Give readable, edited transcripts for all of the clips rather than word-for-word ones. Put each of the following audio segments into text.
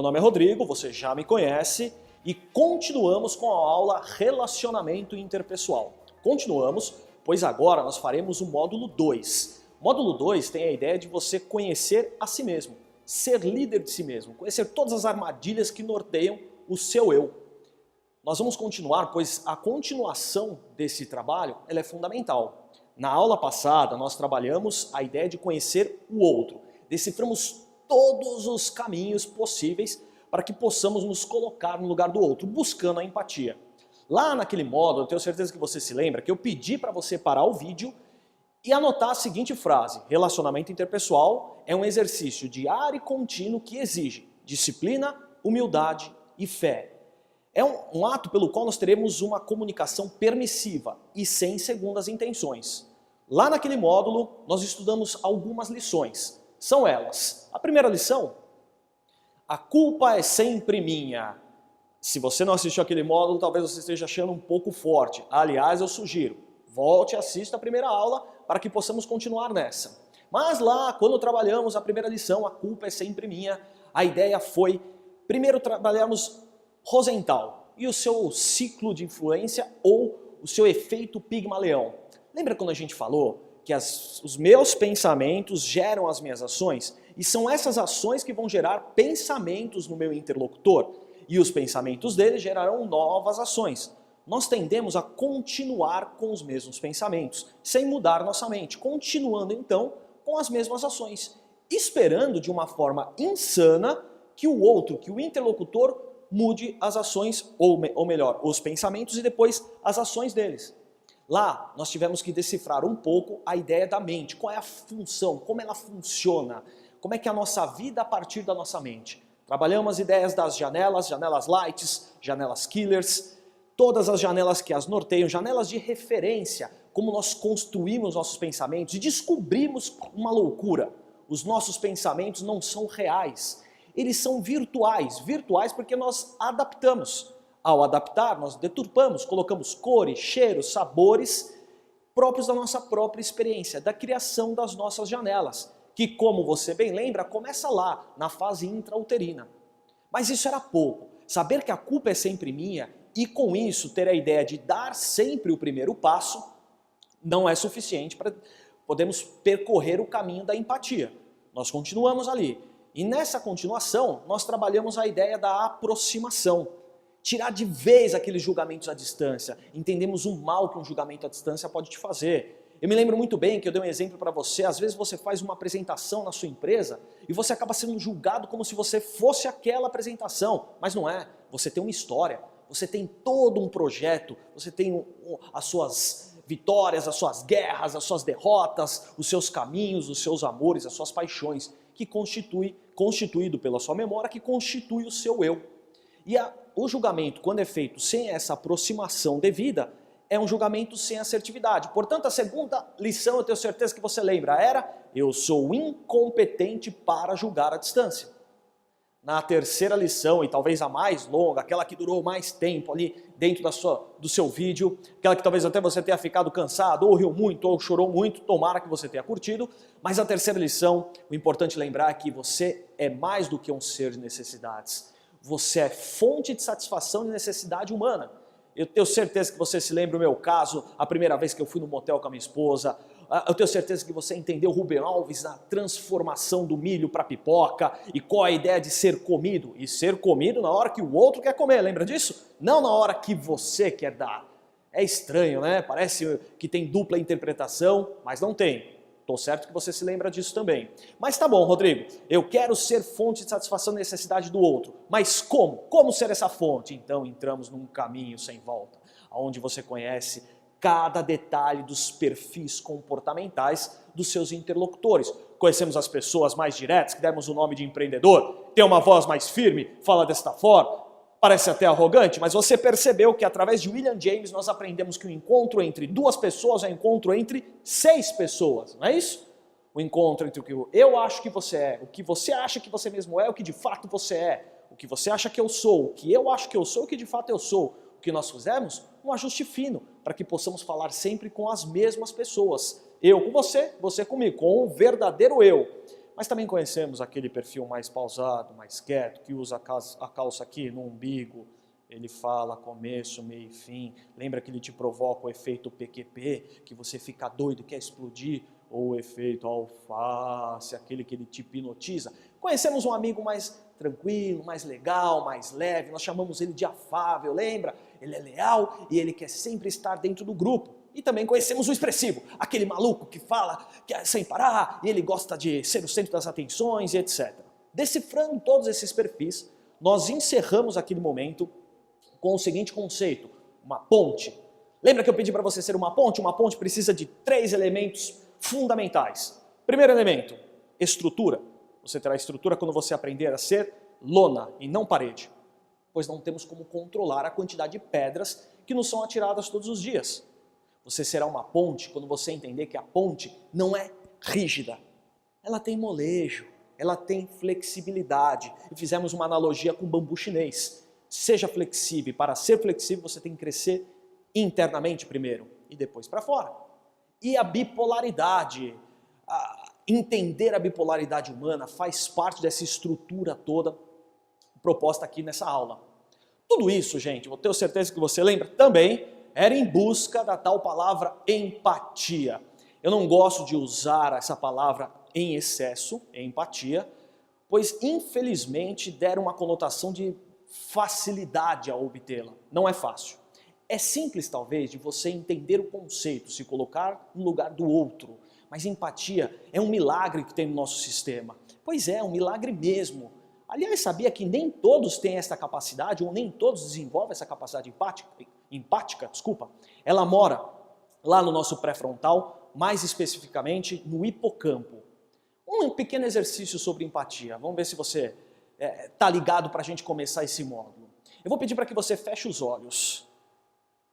nome é Rodrigo, você já me conhece e continuamos com a aula Relacionamento Interpessoal. Continuamos, pois agora nós faremos o módulo 2. O módulo 2 tem a ideia de você conhecer a si mesmo, ser líder de si mesmo, conhecer todas as armadilhas que norteiam o seu eu. Nós vamos continuar, pois a continuação desse trabalho ela é fundamental. Na aula passada nós trabalhamos a ideia de conhecer o outro, deciframos todos os caminhos possíveis para que possamos nos colocar no lugar do outro, buscando a empatia. Lá naquele módulo, eu tenho certeza que você se lembra, que eu pedi para você parar o vídeo e anotar a seguinte frase: relacionamento interpessoal é um exercício diário e contínuo que exige disciplina, humildade e fé. É um ato pelo qual nós teremos uma comunicação permissiva e sem segundas intenções. Lá naquele módulo, nós estudamos algumas lições. São elas. A primeira lição: a culpa é sempre minha. Se você não assistiu aquele módulo, talvez você esteja achando um pouco forte. Aliás, eu sugiro, volte e assista a primeira aula para que possamos continuar nessa. Mas lá, quando trabalhamos a primeira lição, a culpa é sempre minha, a ideia foi, primeiro trabalharmos Rosenthal e o seu ciclo de influência ou o seu efeito Pigmaleão. Lembra quando a gente falou que os meus pensamentos geram as minhas ações? E são essas ações que vão gerar pensamentos no meu interlocutor. E os pensamentos dele gerarão novas ações. Nós tendemos a continuar com os mesmos pensamentos, sem mudar nossa mente, continuando então com as mesmas ações, esperando de uma forma insana que o outro, que o interlocutor mude as ações, ou melhor, os pensamentos e depois as ações deles. Lá nós tivemos que decifrar um pouco a ideia da mente, qual é a função, como ela funciona, como é que é a nossa vida a partir da nossa mente. Trabalhamos as ideias das janelas, janelas lights, janelas killers, todas as janelas que as norteiam, janelas de referência, como nós construímos nossos pensamentos e descobrimos uma loucura. Os nossos pensamentos não são reais, eles são virtuais, virtuais porque nós adaptamos. Ao adaptar, nós deturpamos, colocamos cores, cheiros, sabores próprios da nossa própria experiência, da criação das nossas janelas, que, como você bem lembra, começa lá, na fase intrauterina. Mas isso era pouco. Saber que a culpa é sempre minha e, com isso, ter a ideia de dar sempre o primeiro passo não é suficiente para podermos percorrer o caminho da empatia. Nós continuamos ali. E nessa continuação, nós trabalhamos a ideia da aproximação. Tirar de vez aqueles julgamentos à distância. Entendemos o mal que um julgamento à distância pode te fazer. Eu me lembro muito bem que eu dei um exemplo para você. Às vezes você faz uma apresentação na sua empresa e você acaba sendo julgado como se você fosse aquela apresentação. Mas não é. Você tem uma história. Você tem todo um projeto. Você tem as suas vitórias, as suas guerras, as suas derrotas, os seus caminhos, os seus amores, as suas paixões, que constituído pela sua memória, que constitui o seu eu. E o julgamento, quando é feito sem essa aproximação devida, é um julgamento sem assertividade. Portanto, a segunda lição, eu tenho certeza que você lembra, era: eu sou incompetente para julgar à distância. Na terceira lição, e talvez a mais longa, aquela que durou mais tempo ali dentro do seu vídeo, aquela que talvez até você tenha ficado cansado, ou riu muito, ou chorou muito, tomara que você tenha curtido, mas a terceira lição, o importante lembrar é que você é mais do que um ser de necessidades. Você é fonte de satisfação e necessidade humana. Eu tenho certeza que você se lembra o meu caso, a primeira vez que eu fui no motel com a minha esposa. Eu tenho certeza que você entendeu Rubem Alves na transformação do milho para pipoca e qual a ideia de ser comido. E ser comido na hora que o outro quer comer, lembra disso? Não na hora que você quer dar. É estranho, né? Parece que tem dupla interpretação, mas não tem. Estou certo que você se lembra disso também. Mas tá bom, Rodrigo, eu quero ser fonte de satisfação e necessidade do outro. Mas como? Como ser essa fonte? Então entramos num caminho sem volta, onde você conhece cada detalhe dos perfis comportamentais dos seus interlocutores. Conhecemos as pessoas mais diretas, que demos o nome de empreendedor, tem uma voz mais firme, fala desta forma, parece até arrogante, mas você percebeu que através de William James nós aprendemos que o encontro entre duas pessoas é um encontro entre 6 pessoas, não é isso? O encontro entre o que eu acho que você é, o que você acha que você mesmo é, o que de fato você é, o que você acha que eu sou, o que eu acho que eu sou, o que de fato eu sou. O que nós fizemos? Um ajuste fino, para que possamos falar sempre com as mesmas pessoas. Eu com você, você comigo, com o verdadeiro eu. Mas também conhecemos aquele perfil mais pausado, mais quieto, que usa a calça aqui no umbigo. Ele fala começo, meio e fim. Lembra que ele te provoca o efeito PQP, que você fica doido e quer explodir? Ou o efeito alface, aquele que ele te hipnotiza. Conhecemos um amigo mais tranquilo, mais legal, mais leve. Nós chamamos ele de afável, lembra? Ele é leal e ele quer sempre estar dentro do grupo. E também conhecemos o expressivo, aquele maluco que fala que é sem parar, e ele gosta de ser o centro das atenções e etc. Decifrando todos esses perfis, nós encerramos aquele momento com o seguinte conceito, uma ponte. Lembra que eu pedi para você ser uma ponte? Uma ponte precisa de 3 elementos fundamentais. Primeiro elemento, estrutura. Você terá estrutura quando você aprender a ser lona e não parede, pois não temos como controlar a quantidade de pedras que nos são atiradas todos os dias. Você será uma ponte quando você entender que a ponte não é rígida. Ela tem molejo, ela tem flexibilidade. E fizemos uma analogia com o bambu chinês. Seja flexível. E para ser flexível você tem que crescer internamente primeiro e depois para fora. E a bipolaridade, entender a bipolaridade humana faz parte dessa estrutura toda proposta aqui nessa aula. Tudo isso, gente, eu tenho certeza que você lembra também, era em busca da tal palavra empatia. Eu não gosto de usar essa palavra em excesso, empatia, pois infelizmente deram uma conotação de facilidade a obtê-la. Não é fácil. É simples talvez de você entender o conceito, se colocar no lugar do outro, mas empatia é um milagre que tem no nosso sistema. Pois é, um milagre mesmo. Aliás, sabia que nem todos têm essa capacidade, ou nem todos desenvolvem essa capacidade empática, ela mora lá no nosso pré-frontal, mais especificamente no hipocampo. Um pequeno exercício sobre empatia, vamos ver se você está ligado para a gente começar esse módulo. Eu vou pedir para que você feche os olhos.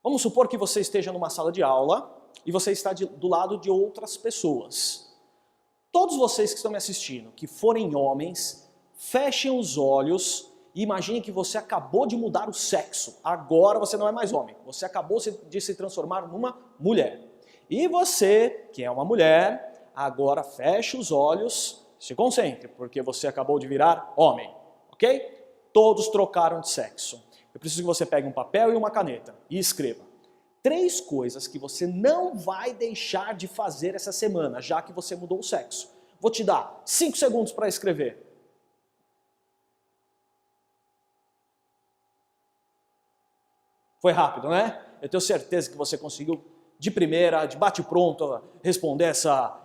Vamos supor que você esteja numa sala de aula e você está do lado de outras pessoas. Todos vocês que estão me assistindo, que forem homens, fechem os olhos e imagine que você acabou de mudar o sexo. Agora você não é mais homem, você acabou de se transformar numa mulher. E você, que é uma mulher, agora feche os olhos, se concentre, porque você acabou de virar homem, ok? Todos trocaram de sexo. Eu preciso que você pegue um papel e uma caneta e escreva 3 coisas que você não vai deixar de fazer essa semana, já que você mudou o sexo. Vou te dar 5 segundos para escrever. Foi rápido, né? Eu tenho certeza que você conseguiu de primeira, de bate-pronto, responder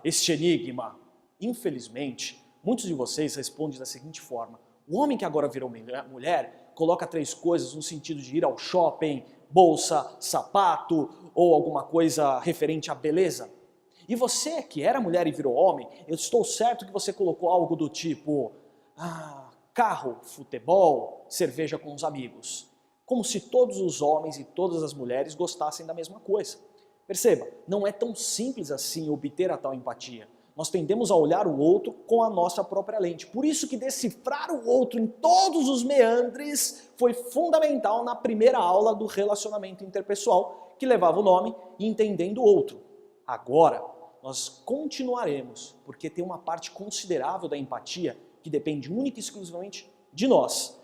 esse enigma. Infelizmente, muitos de vocês respondem da seguinte forma. O homem que agora virou mulher coloca 3 coisas no sentido de ir ao shopping, bolsa, sapato ou alguma coisa referente à beleza. E você que era mulher e virou homem, eu estou certo que você colocou algo do tipo carro, futebol, cerveja com os amigos. Como se todos os homens e todas as mulheres gostassem da mesma coisa. Perceba, não é tão simples assim obter a tal empatia. Nós tendemos a olhar o outro com a nossa própria lente. Por isso que decifrar o outro em todos os meandres foi fundamental na primeira aula do relacionamento interpessoal, que levava o nome Entendendo o Outro. Agora, nós continuaremos, porque tem uma parte considerável da empatia que depende única e exclusivamente de nós.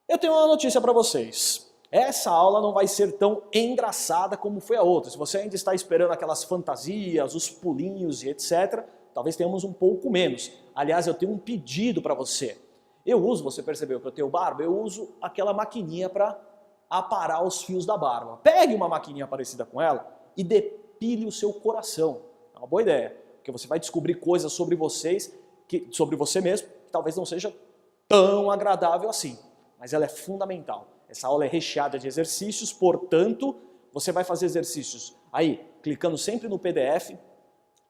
Eu tenho uma notícia para vocês. Essa aula não vai ser tão engraçada como foi a outra. Se você ainda está esperando aquelas fantasias, os pulinhos e etc., talvez tenhamos um pouco menos. Aliás, eu tenho um pedido para você. Você percebeu que eu tenho barba? Eu uso aquela maquininha para aparar os fios da barba. Pegue uma maquininha parecida com ela e depile o seu coração. É uma boa ideia, porque você vai descobrir coisas sobre sobre você mesmo, que talvez não seja tão agradável assim. Mas ela é fundamental. Essa aula é recheada de exercícios, portanto, você vai fazer exercícios aí, clicando sempre no PDF,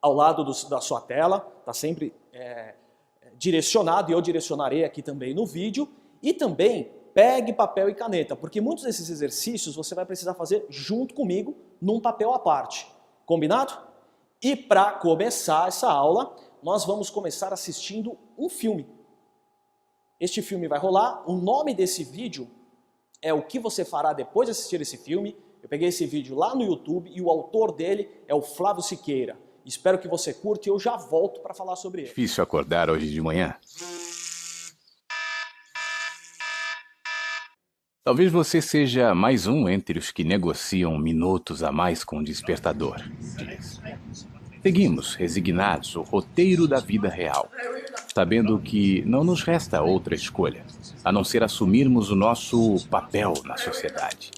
ao lado da sua tela, está sempre direcionado, e eu direcionarei aqui também no vídeo, e também pegue papel e caneta, porque muitos desses exercícios você vai precisar fazer junto comigo, num papel à parte. Combinado? E para começar essa aula, nós vamos começar assistindo um filme. Este filme vai rolar, o nome desse vídeo é O que você fará depois de assistir esse filme. Eu peguei esse vídeo lá no YouTube e o autor dele é o Flávio Siqueira. Espero que você curta e eu já volto para falar sobre ele. Difícil acordar hoje de manhã? Talvez você seja mais um entre os que negociam minutos a mais com o despertador. Seguimos, resignados, o roteiro da vida real, sabendo que não nos resta outra escolha, a não ser assumirmos o nosso papel na sociedade,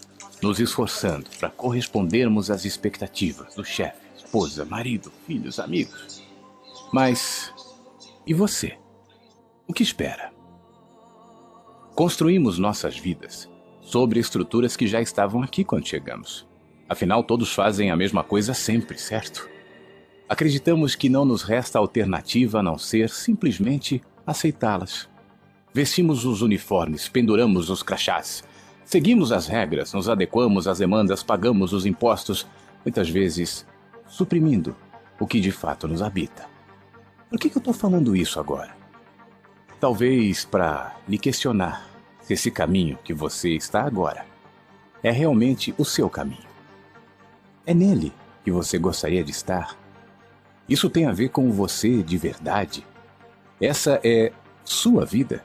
nos esforçando para correspondermos às expectativas do chefe, esposa, marido, filhos, amigos. Mas, e você? O que espera? Construímos nossas vidas sobre estruturas que já estavam aqui quando chegamos. Afinal, todos fazem a mesma coisa sempre, certo? Acreditamos que não nos resta alternativa a não ser simplesmente aceitá-las. Vestimos os uniformes, penduramos os crachás, seguimos as regras, nos adequamos às demandas, pagamos os impostos, muitas vezes suprimindo o que de fato nos habita. Por que eu estou falando isso agora? Talvez para lhe questionar se esse caminho que você está agora é realmente o seu caminho. É nele que você gostaria de estar? Isso tem a ver com você de verdade? Essa é sua vida?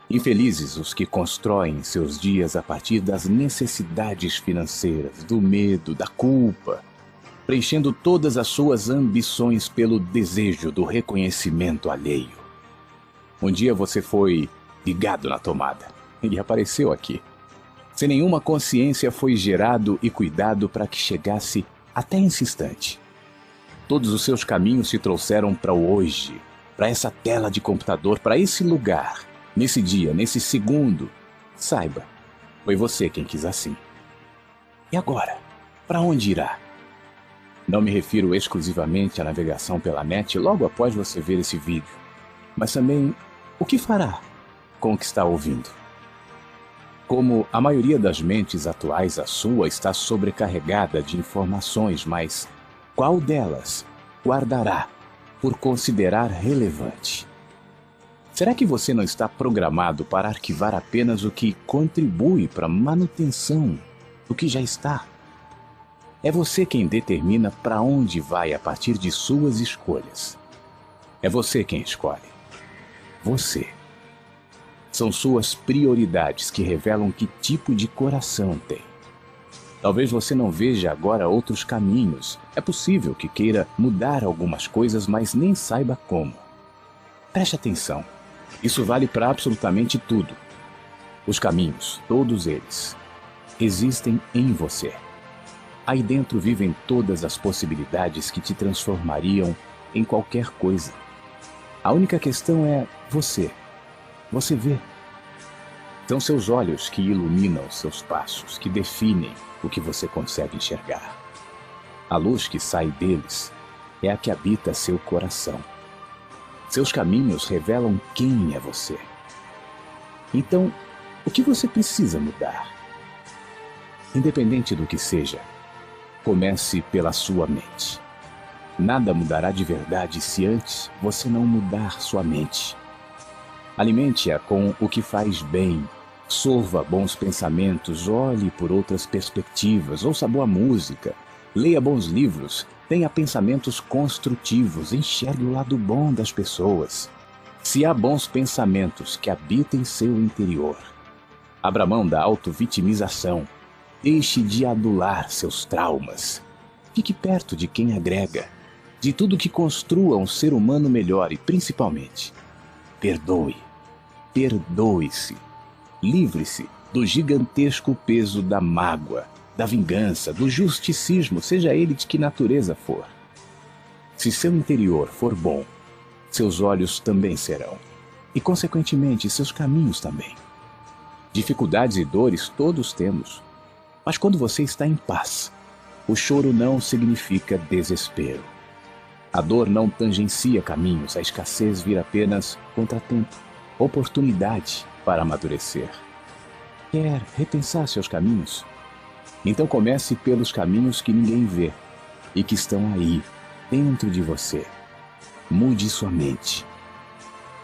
Infelizes os que constroem seus dias a partir das necessidades financeiras, do medo, da culpa, preenchendo todas as suas ambições pelo desejo do reconhecimento alheio. Um dia você foi ligado na tomada e apareceu aqui. Sem nenhuma consciência foi gerado e cuidado para que chegasse até esse instante. Todos os seus caminhos se trouxeram para o hoje, para essa tela de computador, para esse lugar, nesse dia, nesse segundo. Saiba, foi você quem quis assim. E agora, para onde irá? Não me refiro exclusivamente à navegação pela net logo após você ver esse vídeo, mas também o que fará com o que está ouvindo. Como a maioria das mentes atuais, a sua está sobrecarregada de informações, mas qual delas guardará por considerar relevante? Será que você não está programado para arquivar apenas o que contribui para a manutenção do que já está? É você quem determina para onde vai a partir de suas escolhas. É você quem escolhe. Você. São suas prioridades que revelam que tipo de coração tem. Talvez você não veja agora outros caminhos. É possível que queira mudar algumas coisas, mas nem saiba como. Preste atenção. Isso vale para absolutamente tudo. Os caminhos, todos eles, existem em você. Aí dentro vivem todas as possibilidades que te transformariam em qualquer coisa. A única questão é você. Você vê. São seus olhos que iluminam seus passos, que definem o que você consegue enxergar. A luz que sai deles é a que habita seu coração. Seus caminhos revelam quem é você. Então, o que você precisa mudar? Independente do que seja, comece pela sua mente. Nada mudará de verdade se antes você não mudar sua mente. Alimente-a com o que faz bem. Sorva bons pensamentos, olhe por outras perspectivas, ouça boa música, leia bons livros, tenha pensamentos construtivos, enxergue o lado bom das pessoas. Se há bons pensamentos que habitem seu interior, abra mão da autovitimização, deixe de adular seus traumas. Fique perto de quem agrega, de tudo que construa um ser humano melhor e, principalmente, perdoe. Perdoe-se. Livre-se do gigantesco peso da mágoa, da vingança, do justicismo, seja ele de que natureza for. Se seu interior for bom, seus olhos também serão. E, consequentemente, seus caminhos também. Dificuldades e dores todos temos. Mas quando você está em paz, o choro não significa desespero. A dor não tangencia caminhos, a escassez vira apenas contratempo, oportunidade para amadurecer. Quer repensar seus caminhos? Então comece pelos caminhos que ninguém vê e que estão aí, dentro de você. Mude sua mente.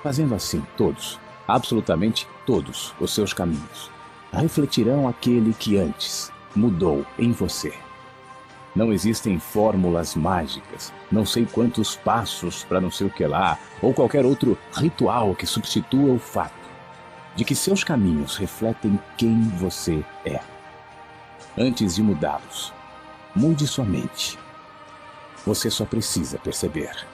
Fazendo assim, todos, absolutamente todos os seus caminhos refletirão aquele que antes mudou em você. Não existem fórmulas mágicas, não sei quantos passos para não sei o que lá, ou qualquer outro ritual que substitua o fato de que seus caminhos refletem quem você é. Antes de mudá-los, mude sua mente. Você só precisa perceber.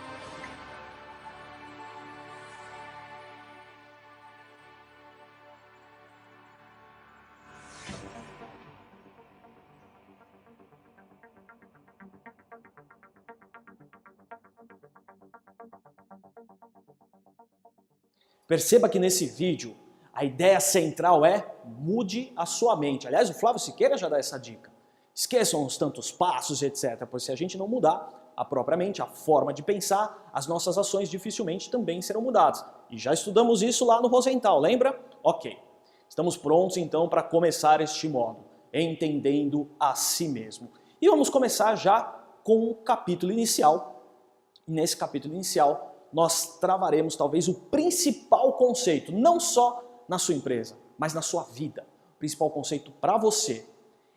Perceba que nesse vídeo a ideia central é mude a sua mente. Aliás, o Flávio Siqueira já dá essa dica. Esqueçam os tantos passos, etc. Pois se a gente não mudar a própria mente, a forma de pensar, as nossas ações dificilmente também serão mudadas. E já estudamos isso lá no Rosenthal, lembra? Ok. Estamos prontos então para começar este módulo, entendendo a si mesmo. E vamos começar já com o capítulo inicial. E nesse capítulo inicial, nós travaremos talvez o principal conceito, não só na sua empresa, mas na sua vida. O principal conceito para você.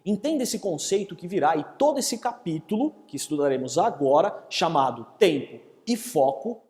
Entenda esse conceito que virá e todo esse capítulo que estudaremos agora, chamado Tempo e Foco,